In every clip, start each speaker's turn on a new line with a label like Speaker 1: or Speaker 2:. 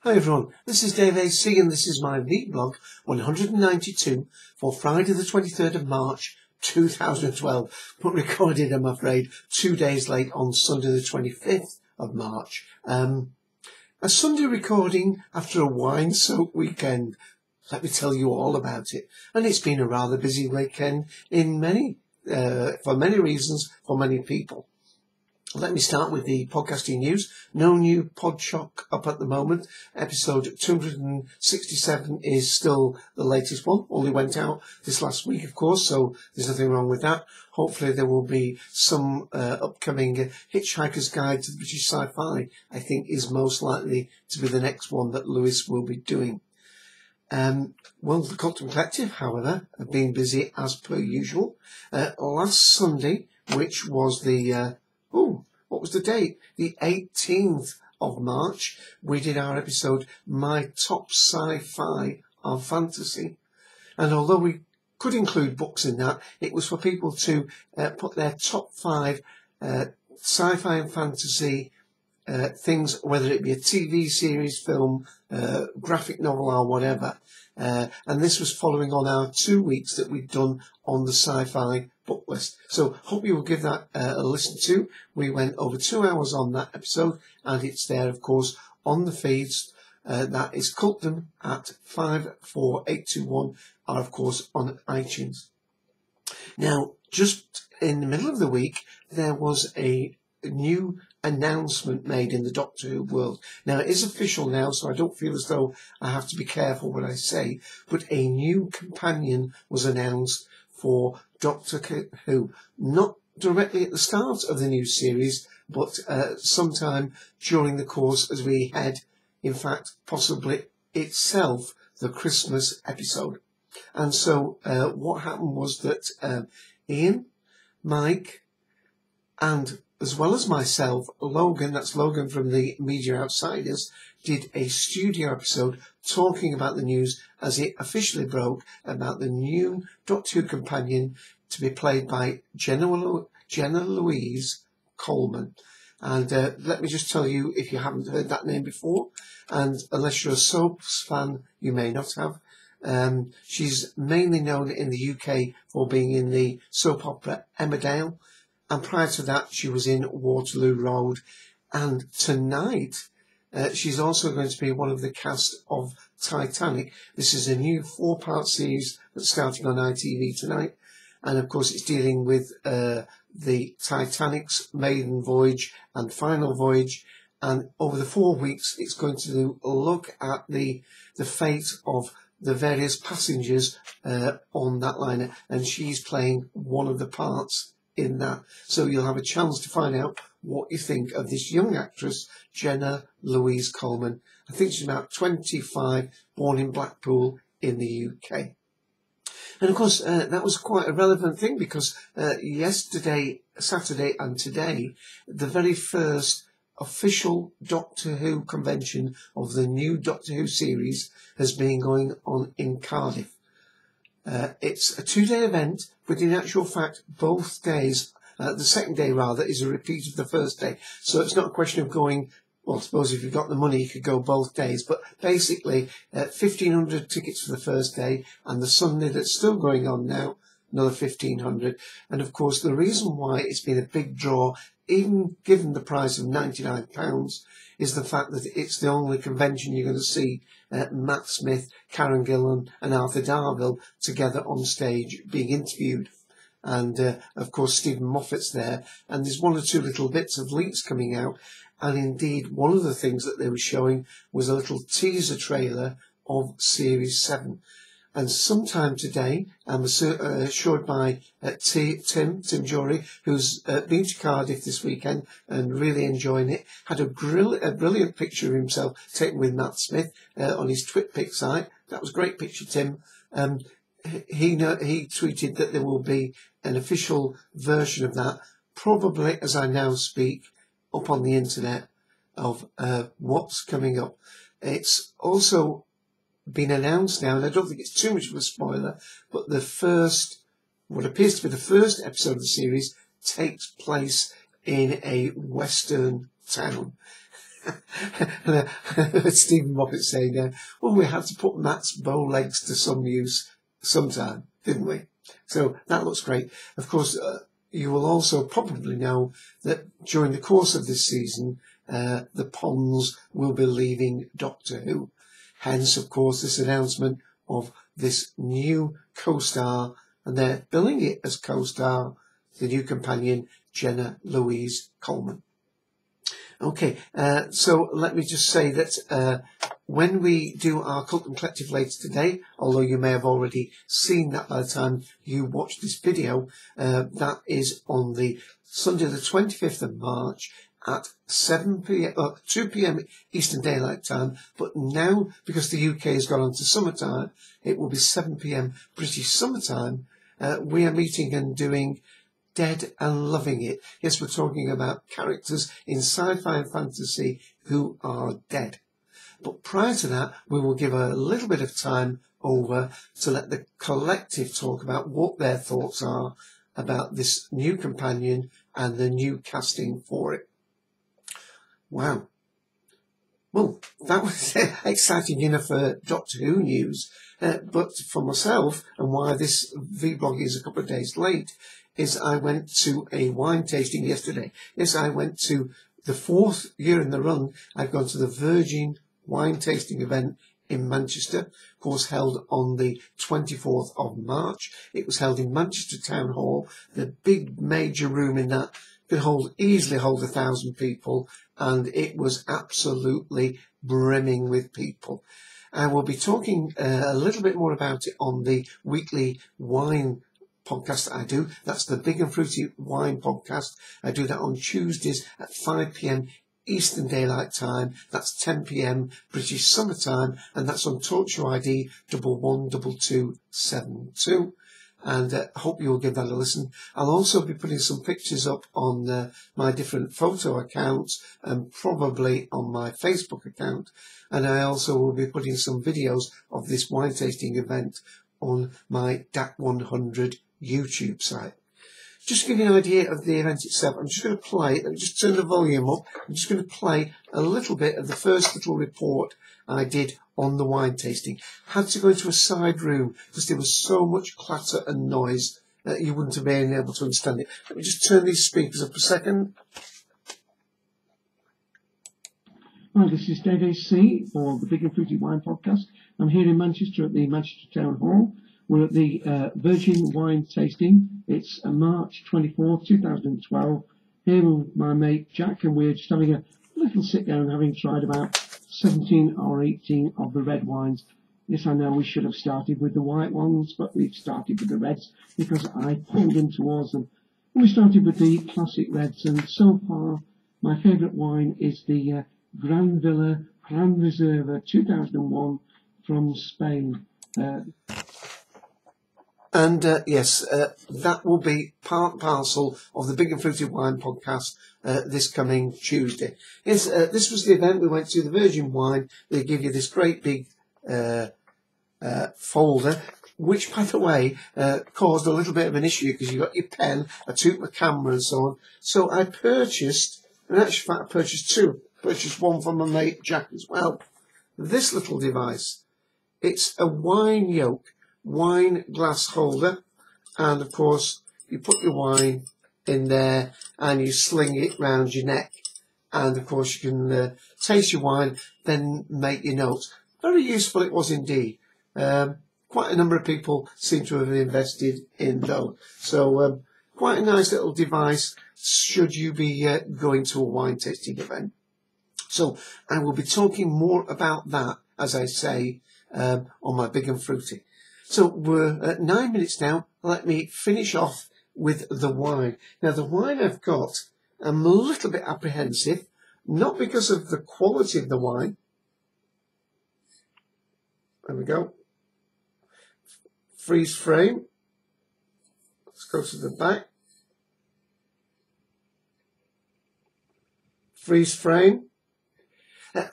Speaker 1: Hi everyone, this is daveac and this is my vblog 192 for Friday the 23rd of March 2012, but recorded, I'm afraid, 2 days late on Sunday the 25th of March. A Sunday recording after a wine-soaked weekend. Let me tell you all about it. And it's been a rather busy weekend for many reasons, for many people. Let me start with the podcasting news. No new Podshock up at the moment. Episode 267 is still the latest one. Only went out this last week, of course, so there's nothing wrong with that. Hopefully there will be some upcoming Hitchhiker's Guide to the British Sci-Fi, I think is most likely to be the next one that Lewis will be doing. Well, the Cultum Collective, however, have been busy as per usual. Last Sunday, which was what was the date? The 18th of March, we did our episode, My Top Sci-Fi of Fantasy. And although we could include books in that, it was for people to put their top 5 sci-fi and fantasy things, whether it be a TV series, film, graphic novel or whatever. And this was following on our 2 weeks that we've done on the sci-fi book list. So hope you will give that a listen to. We went over 2 hours on that episode, and it's there, of course, on the feeds. That is Cultum at 54821, are of course on iTunes. Now, just in the middle of the week, there was a new announcement made in the Doctor Who world. Now, it is official now, so I don't feel as though I have to be careful what I say, but a new companion was announced for Doctor Who. Not directly at the start of the new series, but sometime during the course as we head, in fact, possibly itself, the Christmas episode. And so what happened was that Ian, Mike, and as well as myself, Logan, that's Logan from the Media Outsiders, did a studio episode talking about the news as it officially broke about the new Doctor Who companion to be played by Jenna Louise Coleman. And let me just tell you, if you haven't heard that name before, and unless you're a soaps fan, you may not have. She's mainly known in the UK for being in the soap opera Emmerdale. And prior to that, she was in Waterloo Road. And tonight, she's also going to be one of the cast of Titanic. This is a new 4-part series that's starting on ITV tonight. And of course, it's dealing with the Titanic's maiden voyage and final voyage. And over the 4 weeks, it's going to look at the fate of the various passengers on that liner. And she's playing one of the parts in that. So you'll have a chance to find out what you think of this young actress, Jenna Louise Coleman. I think she's about 25, born in Blackpool in the UK. And of course, that was quite a relevant thing because yesterday, Saturday and today, the very first official Doctor Who convention of the new Doctor Who series has been going on in Cardiff. It's a 2-day event, but in actual fact, both days, the second day rather, is a repeat of the first day. So it's not a question of going, well, I suppose if you've got the money, you could go both days. But basically, 1,500 tickets for the first day, and the Sunday that's still going on now, another 1,500. And of course, the reason why it's been a big draw, even given the price of £99, is the fact that it's the only convention you're going to see Matt Smith, Karen Gillan and Arthur Darvill together on stage being interviewed. And of course Stephen Moffat's there, and there's 1 or 2 little bits of leaks coming out. And indeed, one of the things that they were showing was a little teaser trailer of Series 7. And sometime today, I'm assured by Tim Jory, who's been to Cardiff this weekend and really enjoying it, had a brilliant picture of himself taken with Matt Smith on his TwitPic site. That was a great picture, Tim. He tweeted that there will be an official version of that, probably as I now speak, up on the internet of what's coming up. It's also been announced now, and I don't think it's too much of a spoiler, but what appears to be the first episode of the series takes place in a Western town. Stephen Moffat saying, well, we had to put Matt's bow legs to some use sometime, didn't we? So that looks great. Of course, you will also probably know that during the course of this season, the Ponds will be leaving Doctor Who. Hence, of course, this announcement of this new co-star, and they're billing it as co-star, the new companion, Jenna Louise Coleman. Okay, so let me just say that when we do our Cult and Collective later today, although you may have already seen that by the time you watch this video, that is on the Sunday the 25th of March at 2 p.m. Eastern Daylight Time. But now, because the UK has gone on to summertime, it will be 7 p.m. British Summertime. We are meeting and doing Dead and Loving It. Yes, we're talking about characters in sci-fi and fantasy who are dead. But prior to that, we will give a little bit of time over to let the collective talk about what their thoughts are about this new companion and the new casting for it. Wow. Well, that was exciting enough for Doctor Who news. But for myself, and why this vlog is a couple of days late, is I went to a wine tasting yesterday. Yes, I went to the 4th year in the run. I've gone to the Virgin wine tasting event in Manchester, of course held on the 24th of March. It was held in Manchester Town Hall. The big major room in that could easily hold 1,000 people, and it was absolutely brimming with people. I will be talking a little bit more about it on the weekly wine podcast that I do. That's the Big and Fruity Wine podcast. I do that on Tuesdays at 5 p.m. Eastern Daylight Time. That's 10 p.m. British Summer Time, and that's on TalkShow ID 112272. And I hope you'll give that a listen. I'll also be putting some pictures up on my different photo accounts and probably on my Facebook account. And I also will be putting some videos of this wine tasting event on my DAC 100 YouTube site. Just to give you an idea of the event itself, I'm just going to play, let me just turn the volume up, I'm just going to play a little bit of the first little report I did on the wine tasting. Had to go into a side room because there was so much clatter and noise that you wouldn't have been able to understand it. Let me just turn these speakers up a second.
Speaker 2: Hi, this is daveac for the Big and Fruity Wine Podcast. I'm here in Manchester at the Manchester Town Hall. We're at the Virgin Wine Tasting. It's March 24th, 2012. Here with my mate Jack, and we're just having a little sit down, having tried about 17 or 18 of the red wines. Yes, I know we should have started with the white ones, but we've started with the reds because I pulled them towards them. We started with the classic reds, and so far my favourite wine is the Gran Villa Gran Reserva 2001 from Spain.
Speaker 1: Yes, that will be part and parcel of the Big and Fruity Wine podcast this coming Tuesday. Yes, this was the event we went to, the Virgin Wine. They give you this great big folder, which, by the way, caused a little bit of an issue because you got your pen, I took my camera and so on. So I purchased, in actual fact, I purchased two. Purchased one from my mate Jack as well. This little device, it's a wine yoke, wine glass holder, and of course you put your wine in there and you sling it round your neck, and of course you can taste your wine, then make your notes. Very useful it was indeed. Quite a number of people seem to have invested in those, so quite a nice little device should you be going to a wine tasting event. So I will be talking more about that, as I say, on my Big and Fruity. So we're at 9 minutes now. Let me finish off with the wine. Now, the wine I've got, I'm a little bit apprehensive, not because of the quality of the wine. There we go. Freeze frame. Let's go to the back. Freeze frame.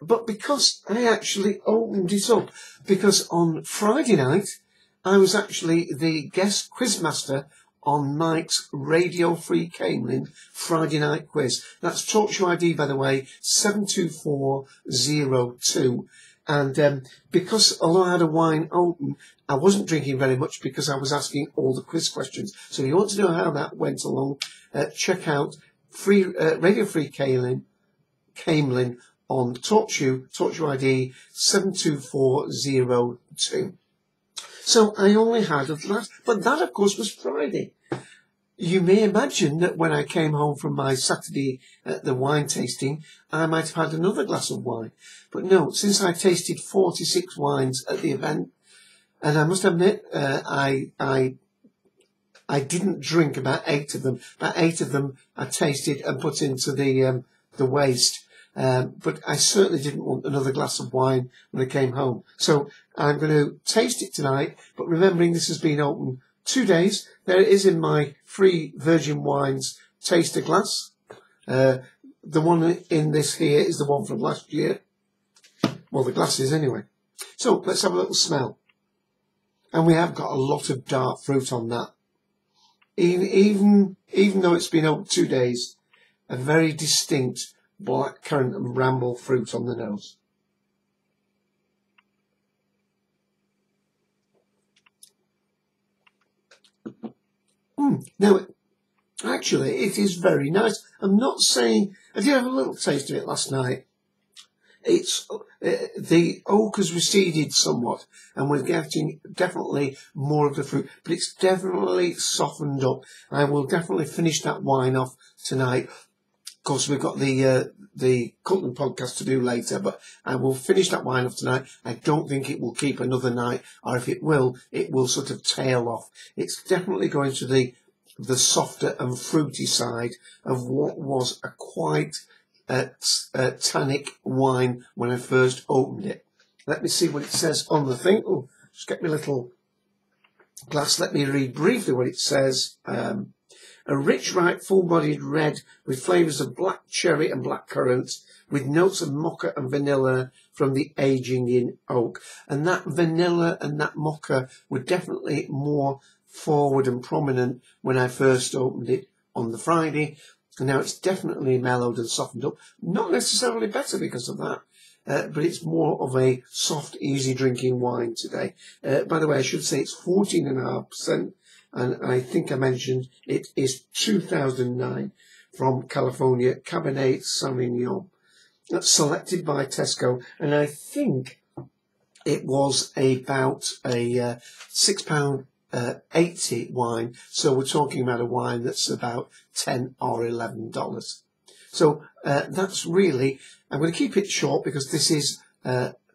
Speaker 1: But because I actually opened it up, because on Friday night, I was actually the guest quizmaster on Mike's Radio Free Camelin Friday night quiz. That's TalkShoe ID, by the way, 72402. And because although I had a wine open, I wasn't drinking very much because I was asking all the quiz questions. So if you want to know how that went along, check out Radio Free Camelin on TalkShoe ID 72402. So I only had a glass, but that of course was Friday. You may imagine that when I came home from my Saturday at the wine tasting, I might have had another glass of wine. But no, since I tasted 46 wines at the event, and I must admit, I didn't drink about 8 of them. About 8 of them I tasted and put into the waste. But I certainly didn't want another glass of wine when I came home. So I'm going to taste it tonight, but remembering this has been open 2 days, there it is in my free Virgin Wines taster glass. The one in this here is the one from last year. Well, the glasses anyway. So let's have a little smell. And we have got a lot of dark fruit on that. Even though it's been open 2 days, a very distinct black currant and bramble fruit on the nose. Now, actually, it is very nice. I'm not saying, I did have a little taste of it last night. It's the oak has receded somewhat, and we're getting definitely more of the fruit, but it's definitely softened up. I will definitely finish that wine off tonight. Of course, we've got the Cutland podcast to do later, but I will finish that wine off tonight. I don't think it will keep another night, or if it will sort of tail off. It's definitely going to the softer and fruity side of what was a quite tannic wine when I first opened it. Let me see what it says on the thing. Oh, just get me a little glass. Let me read briefly what it says. A rich, ripe, full-bodied red with flavours of black cherry and black currants, with notes of mocha and vanilla from the aging in oak. And that vanilla and that mocha were definitely more forward and prominent when I first opened it on the Friday. And now it's definitely mellowed and softened up. Not necessarily better because of that, but it's more of a soft, easy drinking wine today. By the way, I should say it's 14.5%. And I think I mentioned it is 2009 from California Cabernet Sauvignon. That's selected by Tesco, and I think it was about a £6.80 wine. So we're talking about a wine that's about $10 or $11. So that's really, I'm going to keep it short because this is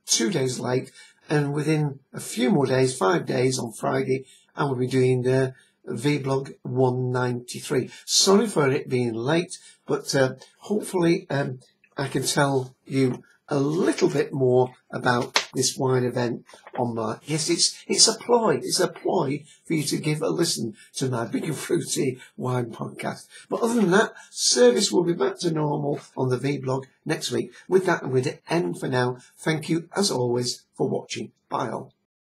Speaker 1: 2 days late, and within a few more days, 5 days on Friday, I will be doing the vblog 193. Sorry for it being late, but hopefully I can tell you a little bit more about this wine event on my... Yes, it's a ploy. It's a ploy for you to give a listen to my Big and Fruity Wine podcast. But other than that, service will be back to normal on the vblog next week. With that, I'm going to end for now. Thank you, as always, for watching. Bye all.